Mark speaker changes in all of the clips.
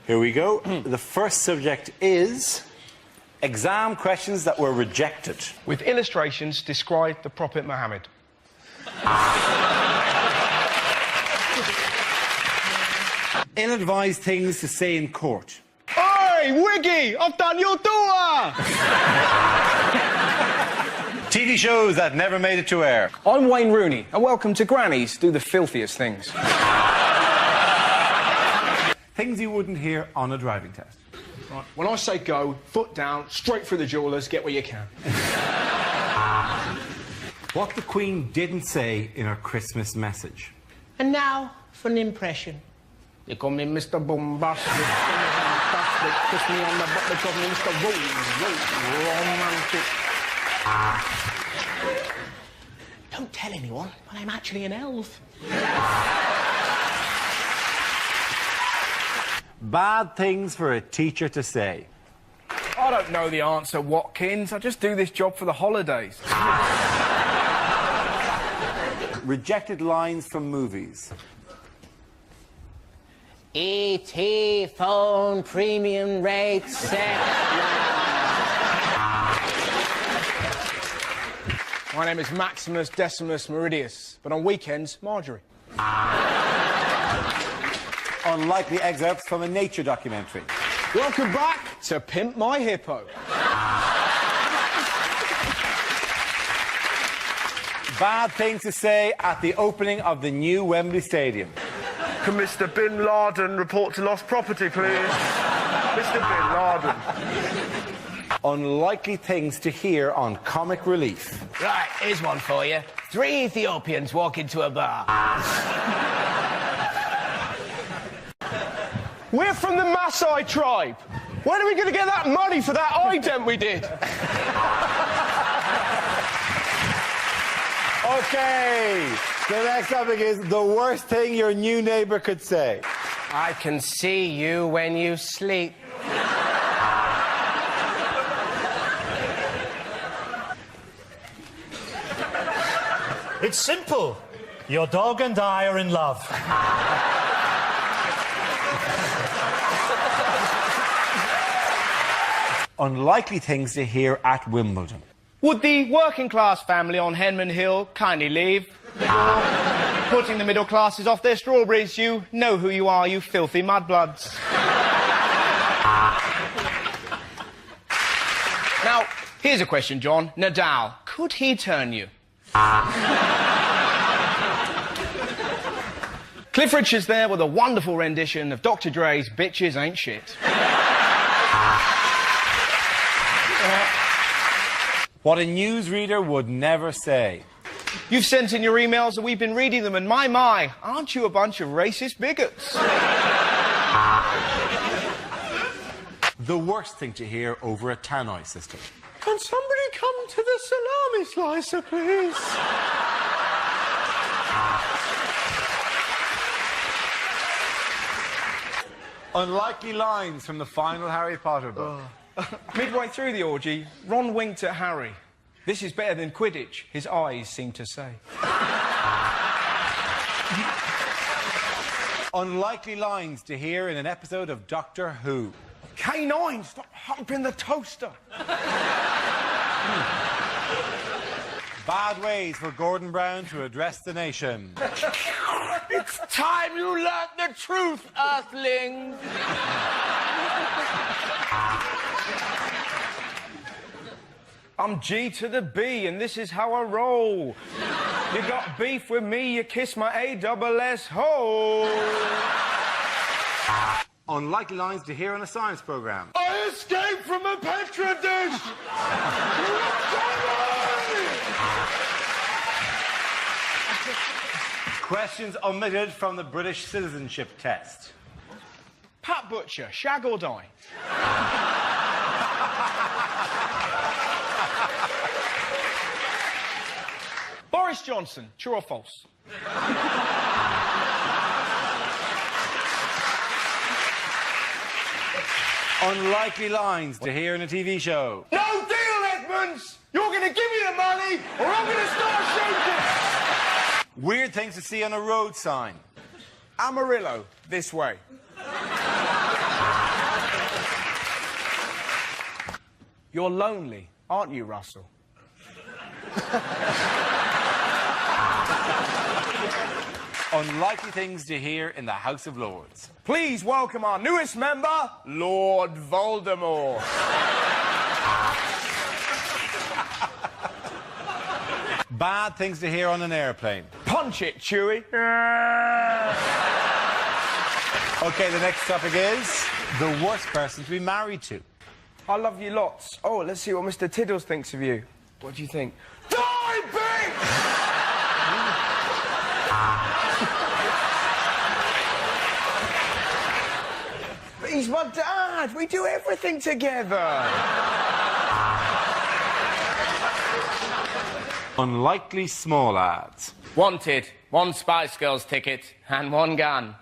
Speaker 1: Here we go. The first subject is exam questions that were rejected.
Speaker 2: With illustrations, describe the Prophet Muhammad.
Speaker 1: Ill-advised things to say in court.
Speaker 2: Oi, Wiggy! I've done your door!
Speaker 1: TV shows that never made it to air.
Speaker 2: I'm Wayne Rooney, and welcome to Granny's Do the Filthiest Things.
Speaker 1: Things you wouldn't hear on a driving test.
Speaker 2: Right, when I say go, foot down, straight through the jewellers, get where you can.
Speaker 1: What the Queen didn't say in her Christmas message.
Speaker 3: And now for an impression.
Speaker 2: You call me Mr. Bombastic, kiss me on the butt, they call me Mr. Romantic.
Speaker 3: Don't tell anyone, but I'm actually an elf.
Speaker 1: Bad things for a teacher to say.
Speaker 2: I don't know the answer, Watkins. I just do this job for the holidays.
Speaker 1: Rejected lines from movies.
Speaker 3: E.T. phone premium rate set.
Speaker 2: My name is Maximus Decimus Meridius, but on weekends, Marjorie.
Speaker 1: Unlikely excerpts from a nature documentary.
Speaker 2: Welcome back to Pimp My Hippo.
Speaker 1: Bad things to say at the opening of the new Wembley Stadium.
Speaker 4: Can Mr. Bin Laden report to lost property, please? Mr. Bin Laden.
Speaker 1: Unlikely things to hear on Comic Relief.
Speaker 3: Right, here's one for you. 3 Ethiopians walk into a bar.
Speaker 2: We're from the Maasai tribe. When are we going to get that money for that ident we did?
Speaker 1: Okay, the next topic is the worst thing your new neighbour could say.
Speaker 3: I can see you when you sleep.
Speaker 5: It's simple. Your dog and I are in love.
Speaker 1: Unlikely things to hear at Wimbledon.
Speaker 2: Would the working class family on Henman Hill kindly leave? Putting the middle classes off their strawberries, you know who you are, you filthy mudbloods. Now, here's a question, John. Nadal, could he turn you? Cliff Richard's there with a wonderful rendition of Dr. Dre's Bitches Ain't Shit.
Speaker 1: What a newsreader would never say.
Speaker 2: You've sent in your emails and we've been reading them, and my, aren't you a bunch of racist bigots?
Speaker 1: The worst thing to hear over a tannoy system.
Speaker 4: Can somebody come to the salami slicer, please?
Speaker 1: Unlikely lines from the final Harry Potter book.
Speaker 2: Midway through the orgy, Ron winked at Harry. This is better than Quidditch, his eyes seemed to say.
Speaker 1: Unlikely lines to hear in an episode of Doctor Who.
Speaker 2: K9, stop humping the toaster.
Speaker 1: Bad ways for Gordon Brown to address the nation.
Speaker 3: It's time you learnt the truth, Earthling.
Speaker 2: I'm G to the B, and this is how I roll. You got beef with me, you kiss my A-double-S hole.
Speaker 1: Unlikely lines to hear on a science program.
Speaker 4: I escaped from a Petri dish!
Speaker 1: Questions omitted from the British citizenship test.
Speaker 2: Pat Butcher, shag or die? Boris Johnson, true or false?
Speaker 1: Unlikely lines to hear in a TV show.
Speaker 4: No deal, Edmonds! You're going to give me the money, or I'm going to start shooting!
Speaker 1: Weird things to see on a road sign.
Speaker 2: Amarillo, this way. You're lonely, aren't you, Russell?
Speaker 1: Unlikely things to hear in the House of Lords.
Speaker 2: Please welcome our newest member, Lord Voldemort.
Speaker 1: Bad things to hear on an airplane.
Speaker 2: Punch it, Chewie.
Speaker 1: Okay, the next topic is the worst person to be married to.
Speaker 2: I love you lots. Oh, let's see what Mr. Tiddles thinks of you. What do you think? Die, bitch! But he's my dad. We do everything together.
Speaker 1: Unlikely small ads.
Speaker 3: Wanted, 1 Spice Girls ticket and 1 gun.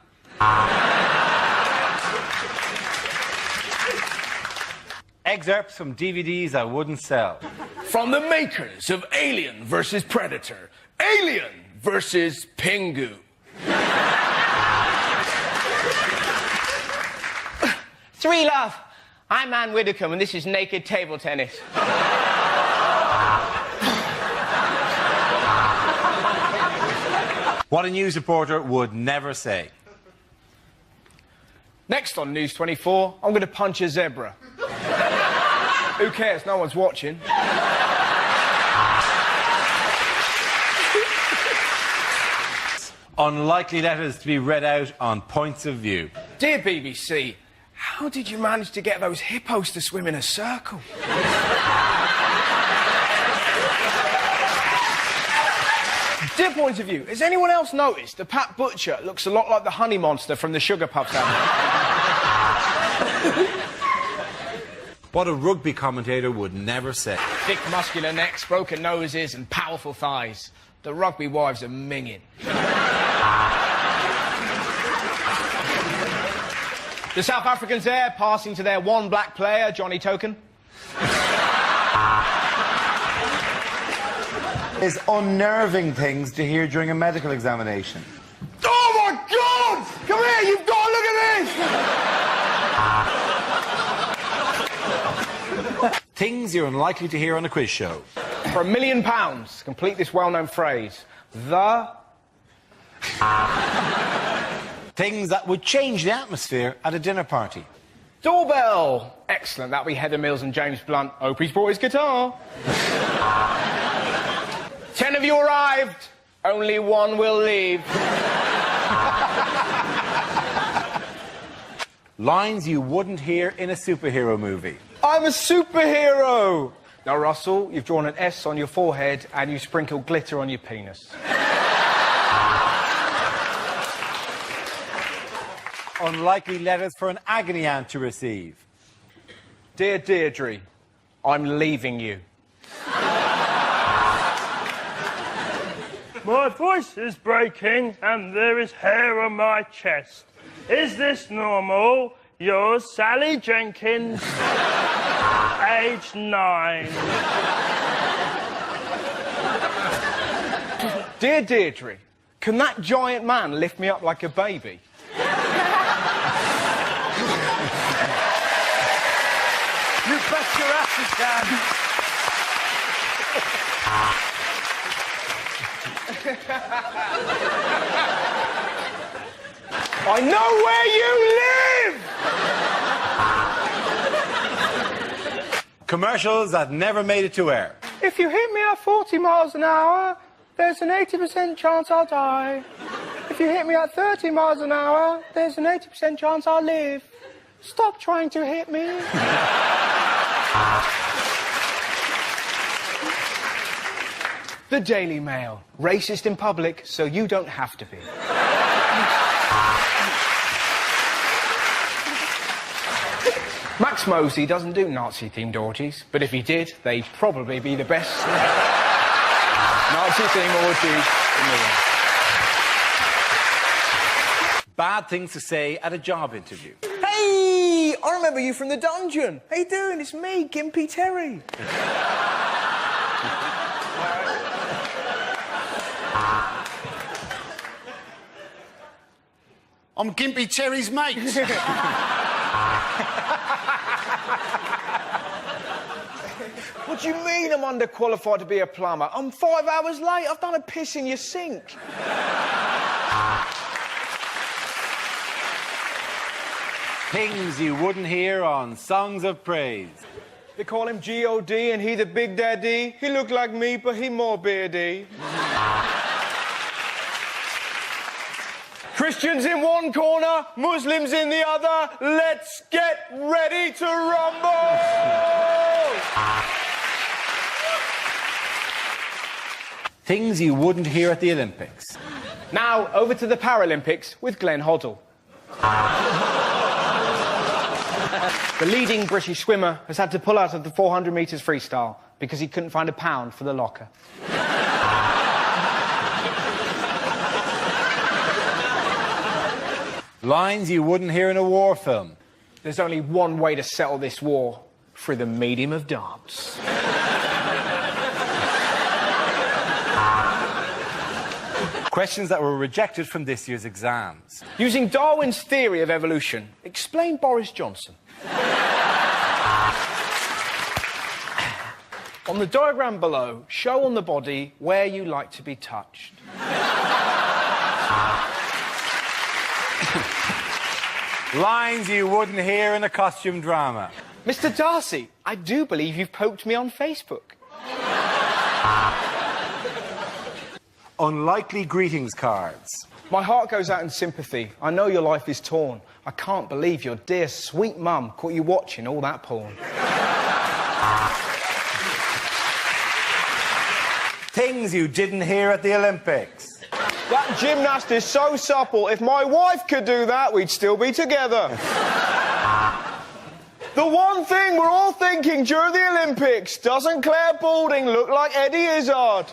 Speaker 1: Excerpts from DVDs I wouldn't sell.
Speaker 3: From the makers of Alien vs. Predator. Alien vs. Pingu. Three love. I'm Ann Widdecombe and this is Naked Table Tennis.
Speaker 1: What a news reporter would never say.
Speaker 2: Next on News 24, I'm going to punch a zebra. Who cares? No one's watching.
Speaker 1: Unlikely letters to be read out on points of view.
Speaker 2: Dear BBC, how did you manage to get those hippos to swim in a circle? Dear Point of View, has anyone else noticed that Pat Butcher looks a lot like the honey monster from the Sugar Puffs album?
Speaker 1: What a rugby commentator would never say.
Speaker 2: Thick muscular necks, broken noses and powerful thighs. The rugby wives are minging. The South Africans there passing to their one black player, Johnny Token.
Speaker 1: Is unnerving things to hear during a medical examination.
Speaker 2: Oh my God! Come here, you've got to look at this!
Speaker 1: Things you're unlikely to hear on a quiz show.
Speaker 2: For £1 million, complete this well-known phrase. The...
Speaker 1: Things that would change the atmosphere at a dinner party.
Speaker 2: Doorbell! Excellent, that'll be Heather Mills and James Blunt. Hope he's brought his guitar. 10 of you arrived. Only 1 will leave.
Speaker 1: Lines you wouldn't hear in a superhero movie.
Speaker 2: I'm a superhero! Now, Russell, you've drawn an S on your forehead and you sprinkled glitter on your penis.
Speaker 1: Unlikely letters for an agony aunt to receive.
Speaker 2: Dear Deirdre, I'm leaving you.
Speaker 6: My voice is breaking and there is hair on my chest. Is this normal? Yours, Sally Jenkins, age 9.
Speaker 2: Dear Deirdre, can that giant man lift me up like a baby?
Speaker 6: You bet your ass you can.
Speaker 2: I know where you live!
Speaker 1: Commercials that never made it to air.
Speaker 2: If you hit me at 40 miles an hour, there's an 80% chance I'll die. If you hit me at 30 miles an hour, there's an 80% chance I'll live. Stop trying to hit me. The Daily Mail. Racist in public, so you don't have to be. Max Mosley doesn't do Nazi-themed orgies, but if he did, they'd probably be the best Nazi-themed orgies in the world.
Speaker 1: Bad things to say at a job interview.
Speaker 2: Hey! I remember you from the dungeon. How you doing? It's me, Gimpy Terry.
Speaker 7: I'm Gimpy Terry's mate.
Speaker 2: What do you mean I'm underqualified to be a plumber? I'm 5 hours late. I've done a piss in your sink.
Speaker 1: Things you wouldn't hear on Songs of Praise.
Speaker 2: They call him G.O.D. and he the Big Daddy. He look like me, but he more beardy. Christians in one corner, Muslims in the other. Let's get ready to rumble!
Speaker 1: Things you wouldn't hear at the Olympics.
Speaker 2: Now, over to the Paralympics with Glenn Hoddle. The leading British swimmer has had to pull out of the 400 metres freestyle because he couldn't find £1 for the locker.
Speaker 1: Lines you wouldn't hear in a war film.
Speaker 2: There's only one way to settle this war, through the medium of dance.
Speaker 1: Questions that were rejected from this year's exams.
Speaker 2: Using Darwin's theory of evolution, explain Boris Johnson. On the diagram below, show on the body where you like to be touched.
Speaker 1: Lines you wouldn't hear in a costume drama.
Speaker 2: Mr. Darcy, I do believe you've poked me on Facebook.
Speaker 1: Unlikely greetings cards.
Speaker 2: My heart goes out in sympathy. I know your life is torn. I can't believe your dear, sweet mum caught you watching all that porn.
Speaker 1: Things you didn't hear at the Olympics.
Speaker 2: That gymnast is so supple. If my wife could do that, we'd still be together. The one thing we're all thinking during the Olympics, doesn't Claire Balding look like Eddie Izzard?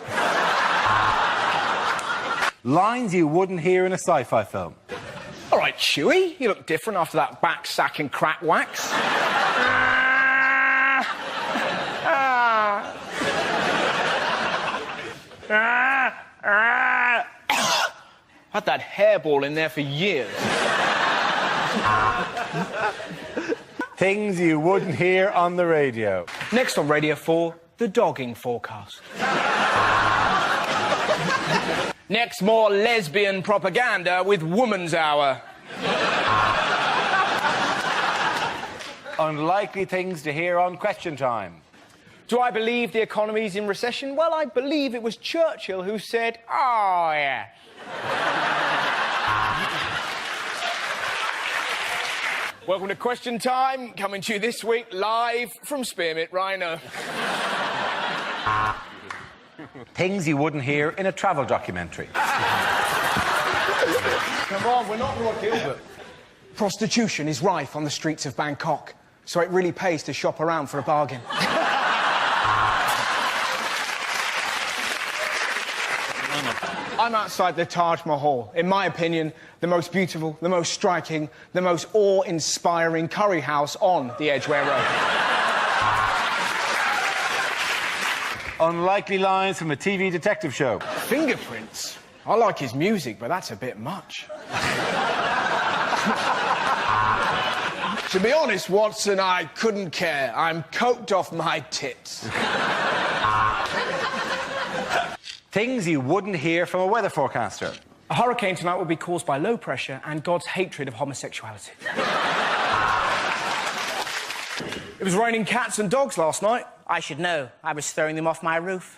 Speaker 1: Lines you wouldn't hear in a sci-fi film.
Speaker 2: All right, Chewie, you look different after that back sack and crack wax. Had that hairball in there for years.
Speaker 1: Things you wouldn't hear on the radio.
Speaker 2: Next on Radio 4, the dogging forecast. Next, more lesbian propaganda with Woman's Hour.
Speaker 1: Unlikely things to hear on Question Time.
Speaker 2: Do I believe the economy's in recession? Well, I believe it was Churchill who said, "Oh, yeah." Welcome to Question Time, coming to you this week live from Spearmint Rhino.
Speaker 1: Things you wouldn't hear in a travel documentary.
Speaker 2: Come on, we're not Rod Gilbert. Prostitution is rife on the streets of Bangkok, so it really pays to shop around for a bargain. I'm outside the Taj Mahal. In my opinion, the most beautiful, the most striking, the most awe-inspiring curry house on the Edgware Road.
Speaker 1: Unlikely lines from a TV detective show.
Speaker 2: Fingerprints? I like his music, but that's a bit much. To be honest, Watson, I couldn't care. I'm coked off my tits.
Speaker 1: Things you wouldn't hear from a weather forecaster.
Speaker 2: A hurricane tonight will be caused by low pressure and God's hatred of homosexuality. It was raining cats and dogs last night.
Speaker 8: I should know. I was throwing them off my roof.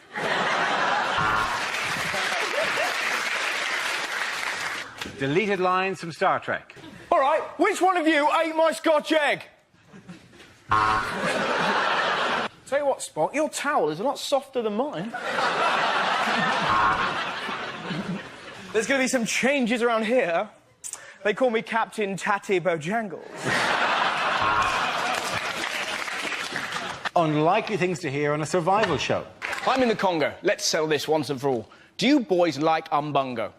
Speaker 1: Deleted lines from Star Trek.
Speaker 2: All right, which one of you ate my Scotch egg? Tell you what, Spock, your towel is a lot softer than mine. There's going to be some changes around here. They call me Captain Tatty Bojangles.
Speaker 1: Unlikely things to hear on a survival show.
Speaker 2: I'm in the Congo. Let's settle this once and for all. Do you boys like umbungo?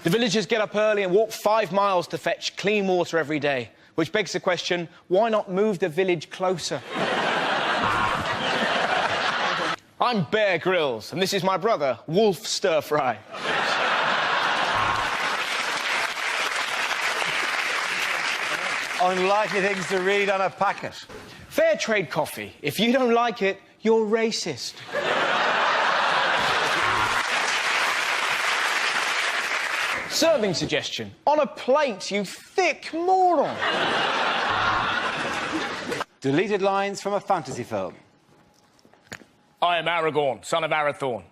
Speaker 2: The villagers get up early and walk 5 miles to fetch clean water every day, which begs the question, why not move the village closer? I'm Bear Grylls, and this is my brother, Wolf Stir Fry.
Speaker 1: Unlikely things to read on a packet.
Speaker 2: Fair trade coffee. If you don't like it, you're racist. Serving suggestion. On a plate, you thick moron.
Speaker 1: Deleted lines from a fantasy film.
Speaker 8: I am Aragorn, son of Arathorn,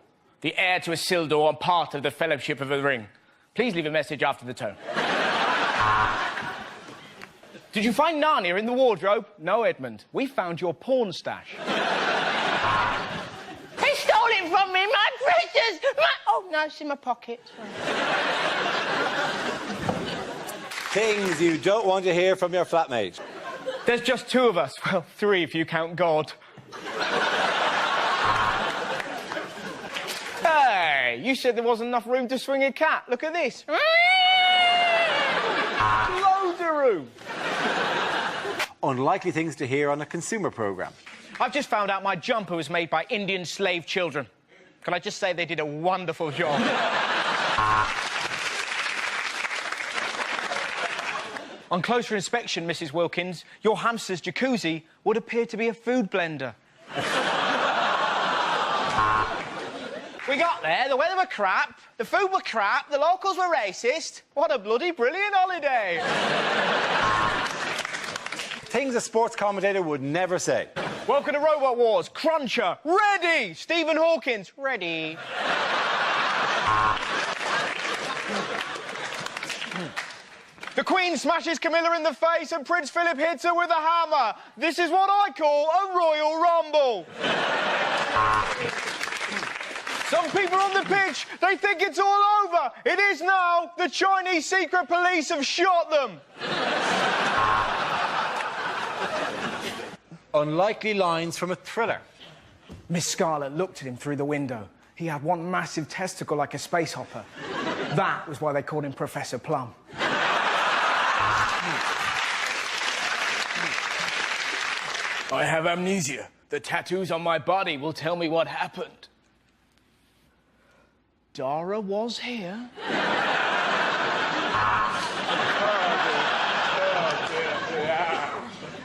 Speaker 8: the heir to Isildur and part of the Fellowship of the Ring. Please leave a message after the tone. Did you find Narnia in the wardrobe? No, Edmund. We found your porn stash. He stole it from me, my precious! Oh, no, it's in my pocket.
Speaker 1: Things you don't want to hear from your flatmate.
Speaker 2: There's just two of us. Well, three if you count God. Hey, you said there wasn't enough room to swing a cat. Look at this. Loads of room.
Speaker 1: Unlikely things to hear on a consumer programme.
Speaker 2: I've just found out my jumper was made by Indian slave children. Can I just say they did a wonderful job? On closer inspection, Mrs. Wilkins, your hamster's jacuzzi would appear to be a food blender. We got there, the weather were crap, the food were crap, the locals were racist. What a bloody brilliant holiday.
Speaker 1: Things a sports commentator would never say.
Speaker 2: Welcome to Robot Wars. Cruncher, ready. Stephen Hawkins, ready. The Queen smashes Camilla in the face and Prince Philip hits her with a hammer. This is what I call a Royal Rumble. Some people on the pitch, they think it's all over. It is now. The Chinese secret police have shot them.
Speaker 1: Unlikely lines from a thriller.
Speaker 2: Miss Scarlet looked at him through the window. He had one massive testicle like a space hopper. That was why they called him Professor Plum.
Speaker 8: I have amnesia. The tattoos on my body will tell me what happened.
Speaker 2: Dara was here.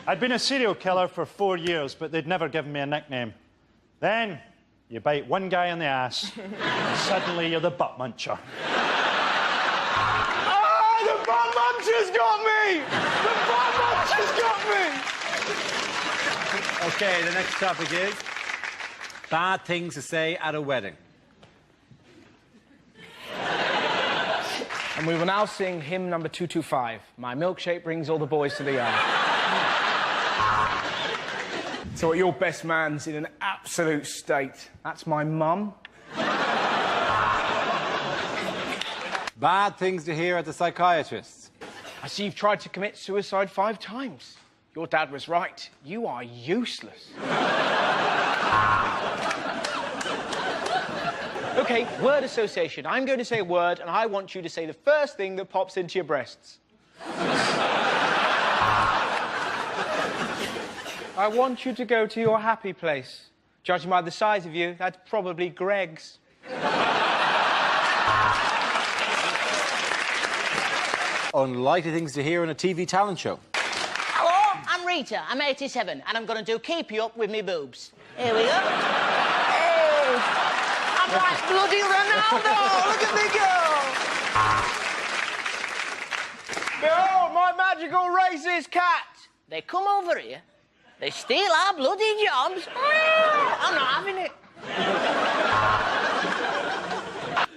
Speaker 5: I'd been a serial killer for 4 years, but they'd never given me a nickname. Then, you bite one guy in the ass, and suddenly you're the butt muncher.
Speaker 2: Ah, the butt muncher's got me! The butt muncher's got me!
Speaker 1: OK, the next topic is bad things to say at a wedding.
Speaker 2: And we will now sing hymn number 225. My milkshake brings all the boys to the yard. So your best man's in an absolute state. That's my mum.
Speaker 1: Bad things to hear at the psychiatrist's.
Speaker 2: I see you've tried to commit suicide 5 times. Your dad was right. You are useless. OK, word association. I'm going to say a word, and I want you to say the first thing that pops into your breasts. I want you to go to your happy place. Judging by the size of you, that's probably Greg's.
Speaker 1: Unlikely things to hear on a TV talent show.
Speaker 9: Hello, I'm Rita. I'm 87, and I'm going to do Keep You Up with me boobs. Here we go. Hey! I'm like bloody Ronaldo! Look at me go!
Speaker 2: Behold, my magical racist cat!
Speaker 9: They come over here, they steal our bloody jobs. I'm not having it.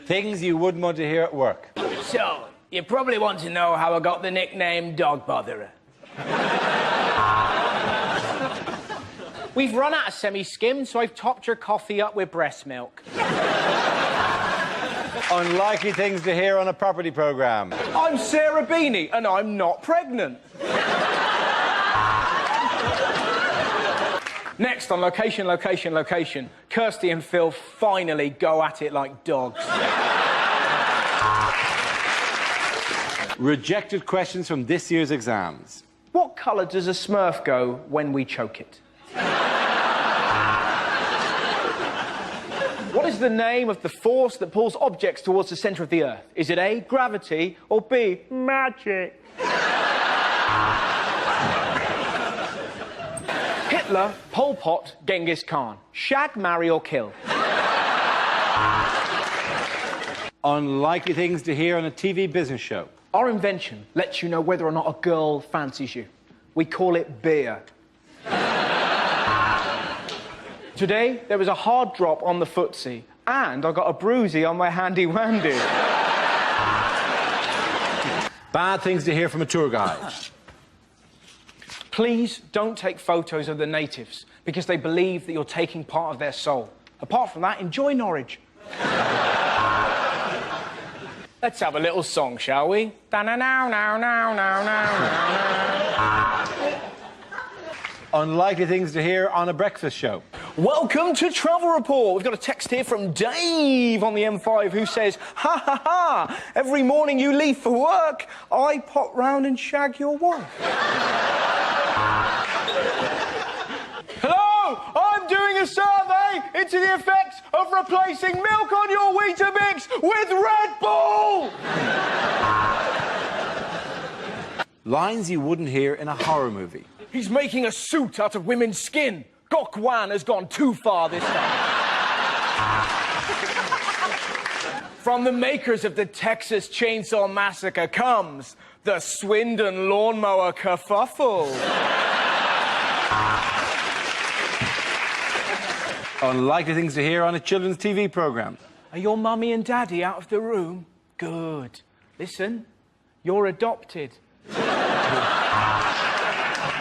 Speaker 1: Things you wouldn't want to hear at work.
Speaker 8: So, you probably want to know how I got the nickname Dog Botherer.
Speaker 2: We've run out of semi-skim, so I've topped your coffee up with breast milk.
Speaker 1: Unlikely things to hear on a property programme.
Speaker 2: I'm Sarah Beanie, and I'm not pregnant. Next on Location, Location, Location, Kirsty and Phil finally go at it like dogs.
Speaker 1: Rejected questions from this year's exams.
Speaker 2: What colour does a Smurf go when we choke it? What is the name of the force that pulls objects towards the centre of the Earth? Is it A, gravity, or B,
Speaker 6: Magic.
Speaker 8: Hitler, Pol Pot, Genghis Khan. Shag, marry or kill.
Speaker 1: Unlikely things to hear on a TV business show.
Speaker 8: Our invention lets you know whether or not a girl fancies you. We call it beer. Today, there was a hard drop on the footsie, and I got a bruisey on my handy-wandy.
Speaker 1: Bad things to hear from a tour guide.
Speaker 8: Please don't take photos of the natives, because they believe that you're taking part of their soul. Apart from that, enjoy Norwich. Let's have a little song, shall we?
Speaker 1: Unlikely things to hear on a breakfast show.
Speaker 8: Welcome to Travel Report. We've got a text here from Dave on the M5 who says, ha ha ha, every morning you leave for work, I pop round and shag your wife. Hello, I'm doing a survey into the effects of replacing milk on your Weetabix with Red Bull.
Speaker 1: Lines you wouldn't hear in a horror movie.
Speaker 8: He's making a suit out of women's skin. Gok Wan has gone too far this time. From the makers of the Texas Chainsaw Massacre comes the Swindon Lawnmower Kerfuffle.
Speaker 1: Unlikely things to hear on a children's TV programme.
Speaker 8: Are your mummy and daddy out of the room? Good. Listen, you're adopted.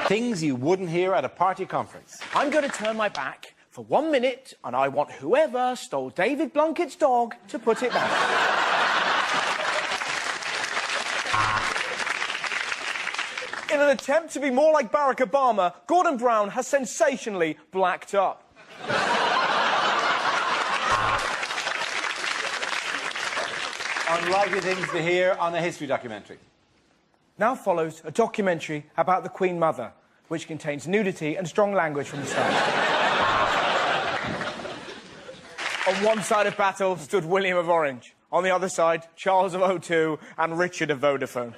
Speaker 1: Things you wouldn't hear at a party conference.
Speaker 8: I'm going to turn my back for 1 minute, and I want whoever stole David Blunkett's dog to put it back. In an attempt to be more like Barack Obama, Gordon Brown has sensationally blacked up.
Speaker 1: Unlikely things to hear on a history documentary.
Speaker 8: Now follows a documentary about the Queen Mother, which contains nudity and strong language from the start. On one side of battle stood William of Orange. On the other side, Charles of O2 and Richard of Vodafone.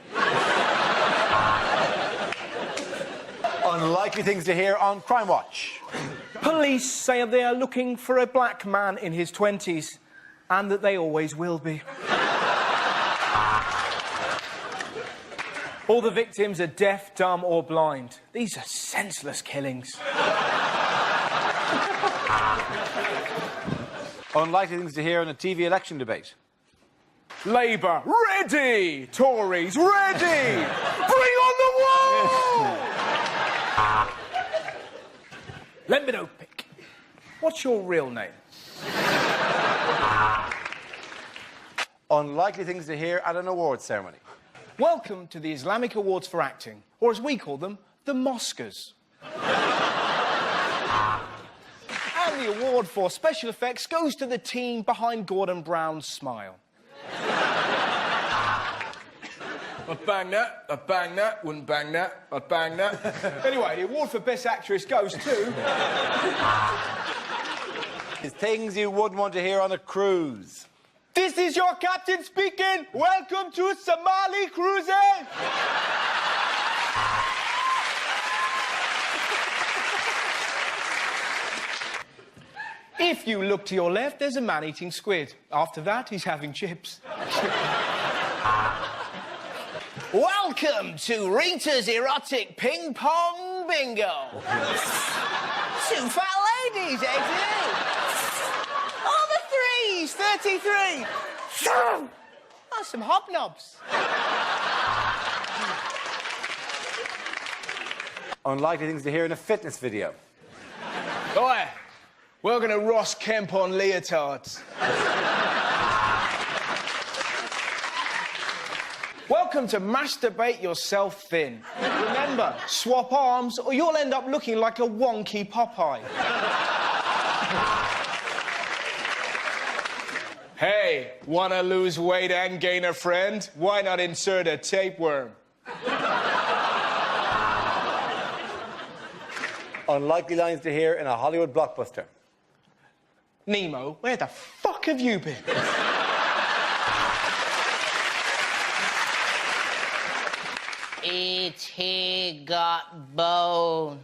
Speaker 1: Unlikely things to hear on Crime Watch.
Speaker 8: Police say they are looking for a black man in his 20s, and that they always will be. All the victims are deaf, dumb, or blind. These are senseless killings.
Speaker 1: Unlikely things to hear on a TV election debate.
Speaker 8: Labour, ready! Tories, ready! Bring on the wall! Let me know, Pick. What's your real name?
Speaker 1: Unlikely things to hear at an awards ceremony.
Speaker 8: Welcome to the Islamic Awards for Acting, or as we call them, the Moscas. And the award for special effects goes to the team behind Gordon Brown's smile. I'd bang that, I'd bang that, wouldn't bang that, I'd bang that. Anyway, the award for Best Actress goes to...
Speaker 1: Things you wouldn't want to hear on a cruise.
Speaker 8: This is your captain speaking. Welcome to Somali Cruises. If you look to your left, there's a man eating squid. After that, he's having chips. Welcome to Rita's Erotic Ping Pong Bingo. Two fat ladies, eh? Oh, the threes, 33. Oh, some hobnobs.
Speaker 1: Unlikely things to hear in a fitness video.
Speaker 8: Oi, we're going to Ross Kemp on leotards. Welcome to Masturbate Yourself Thin. Remember, swap arms or you'll end up looking like a wonky Popeye. Hey, wanna lose weight and gain a friend? Why not insert a tapeworm?
Speaker 1: Unlikely lines to hear in a Hollywood blockbuster.
Speaker 8: Nemo, where the fuck have you been?
Speaker 9: It's he got bone.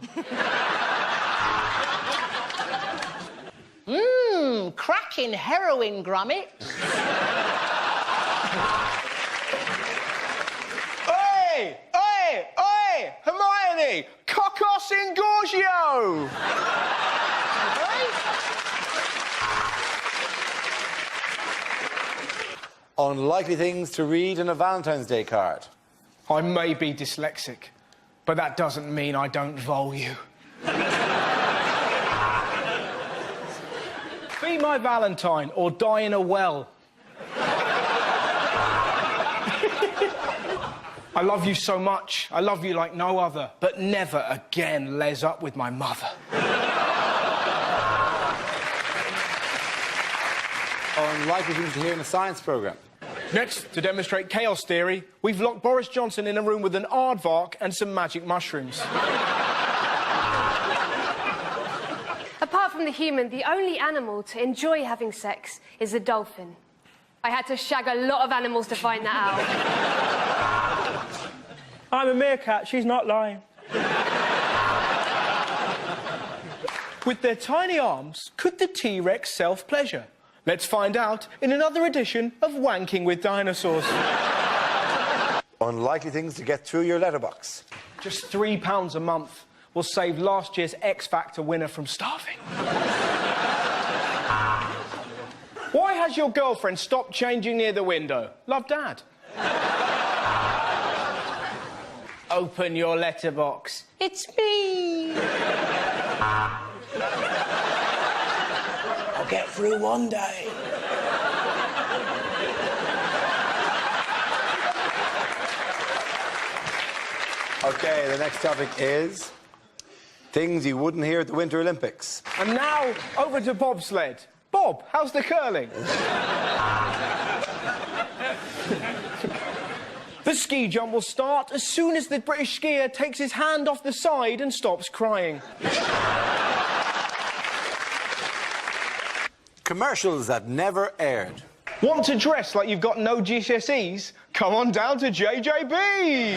Speaker 9: cracking heroin grommets.
Speaker 8: Oi! Oi! Oi! Hermione! Cocos Ingorgio!
Speaker 1: Unlikely things to read in a Valentine's Day card.
Speaker 2: I may be dyslexic, but that doesn't mean I don't value. Be my Valentine or die in a well. I love you so much. I love you like no other, but never again les up with my mother.
Speaker 1: Unlikely things to hear in a science programme.
Speaker 2: Next, to demonstrate chaos theory, we've locked Boris Johnson in a room with an aardvark and some magic mushrooms.
Speaker 10: Apart from the human, the only animal to enjoy having sex is the dolphin. I had to shag a lot of animals to find that out.
Speaker 6: I'm a meerkat, she's not lying.
Speaker 2: With their tiny arms, could the T-Rex self-pleasure? Let's find out in another edition of Wanking with Dinosaurs.
Speaker 1: Unlikely things to get through your letterbox.
Speaker 2: Just £3 a month will save last year's X Factor winner from starving. Why has your girlfriend stopped changing near the window? Love, Dad. Open your letterbox.
Speaker 9: It's me.
Speaker 8: I'll get through one day.
Speaker 1: Okay, the next topic is things you wouldn't hear at the Winter Olympics.
Speaker 2: And now, over to bobsled. Bob, how's the curling? The ski jump will start as soon as the British skier takes his hand off the side and stops crying.
Speaker 1: Commercials that never aired.
Speaker 2: Want to dress like you've got no GCSEs? Come on down to JJB!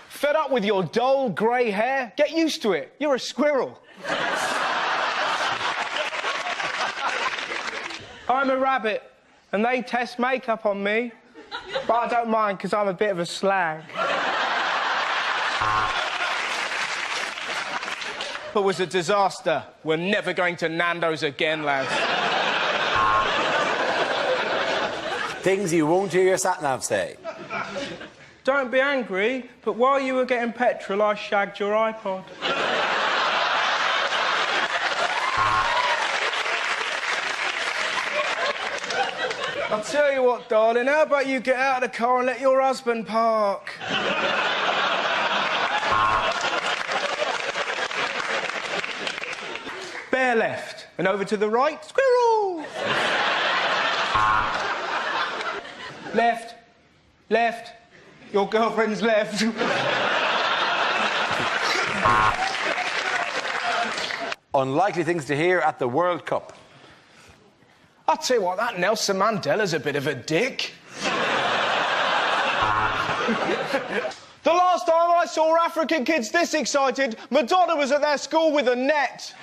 Speaker 2: Fed up with your dull, grey hair? Get used to it. You're a squirrel. I'm a rabbit, and they test makeup on me. But I don't mind, because I'm a bit of a slag. It was a disaster. We're never going to Nando's again, lads.
Speaker 1: Things you won't hear your sat-nav say.
Speaker 6: Don't be angry, but while you were getting petrol, I shagged your iPod.
Speaker 2: I'll tell you what, darling, how about you get out of the car and let your husband park? Bear left, and over to the right, squirrel! Left, left, your girlfriend's left.
Speaker 1: Unlikely things to hear at the World Cup.
Speaker 2: I'll tell you what, that Nelson Mandela's a bit of a dick. The last time I saw African kids this excited, Madonna was at their school with a net.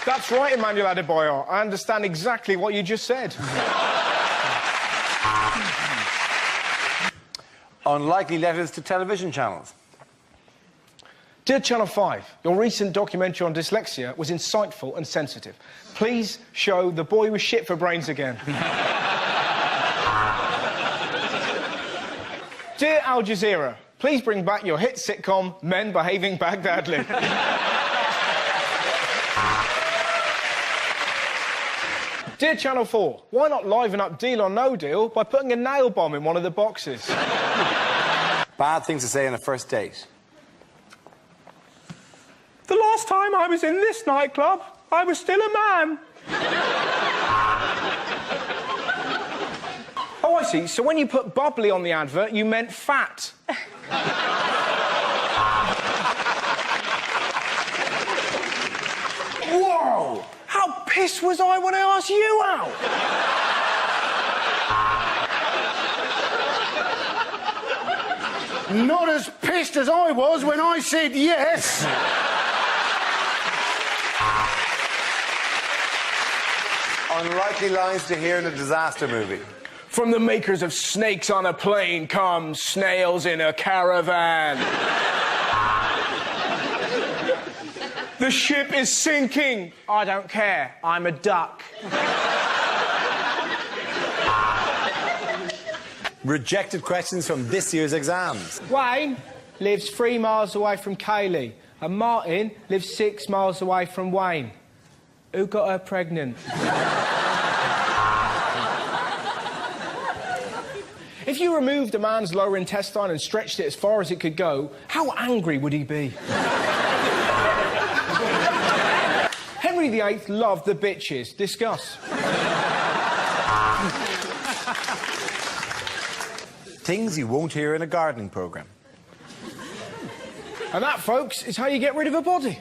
Speaker 2: That's right, Emmanuel Adebayor. I understand exactly what you just said.
Speaker 1: Unlikely letters to television channels.
Speaker 2: Dear Channel 5, your recent documentary on dyslexia was insightful and sensitive. Please show the boy with shit for brains again. Dear Al Jazeera, please bring back your hit sitcom, Men Behaving Baghdadly. Dear Channel 4, why not liven up Deal or No Deal by putting a nail bomb in one of the boxes?
Speaker 1: Bad things to say on a first date.
Speaker 6: The last time I was in this nightclub, I was still a man.
Speaker 2: Oh, I see. So when you put bubbly on the advert, you meant fat. Whoa! How pissed was I when I asked you out?
Speaker 7: Not as pissed as I was when I said yes.
Speaker 1: Unlikely lines to hear in a disaster movie.
Speaker 3: From the makers of Snakes on a Plane comes Snails in a Caravan. The ship is sinking. I don't care. I'm a duck.
Speaker 1: Rejected questions from this year's exams.
Speaker 2: Wayne lives 3 miles away from Kaylee, and Martin lives 6 miles away from Wayne. Who got her pregnant? If you removed a man's lower intestine and stretched it as far as it could go, how angry would he be? Henry VIII loved the bitches. Discuss.
Speaker 1: Things you won't hear in a gardening programme.
Speaker 2: And that, folks, is how you get rid of a body.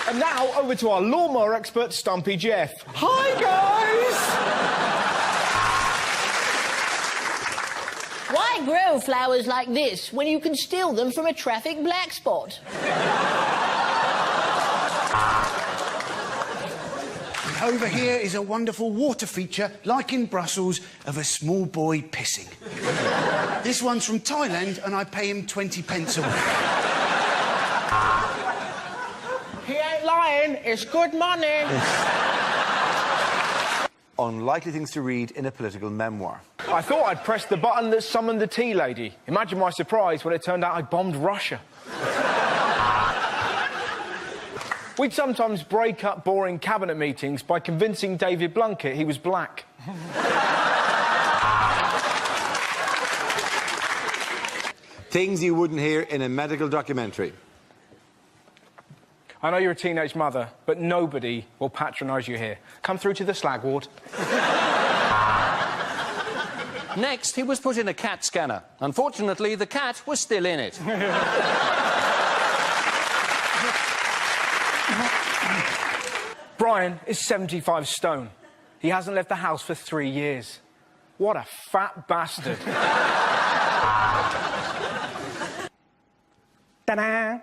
Speaker 2: And now, over to our lawnmower expert, Stumpy Jeff. Hi, guys!
Speaker 9: Why grow flowers like this when you can steal them from a traffic black spot?
Speaker 7: Over here is a wonderful water feature, like in Brussels, of a small boy pissing. This one's from Thailand, and I pay him 20 pence a week.
Speaker 2: He ain't lying. It's good money.
Speaker 1: Unlikely things to read in a political memoir.
Speaker 2: I thought I'd pressed the button that summoned the tea lady. Imagine my surprise when it turned out I bombed Russia. We'd sometimes break up boring cabinet meetings by convincing David Blunkett he was black.
Speaker 1: Things you wouldn't hear in a medical documentary.
Speaker 2: I know you're a teenage mother, but nobody will patronise you here. Come through to the slag ward.
Speaker 11: Next, he was put in a CAT scanner. Unfortunately, the cat was still in it.
Speaker 2: Brian is 75 stone. He hasn't left the house for 3 years. What a fat bastard. Ta-da!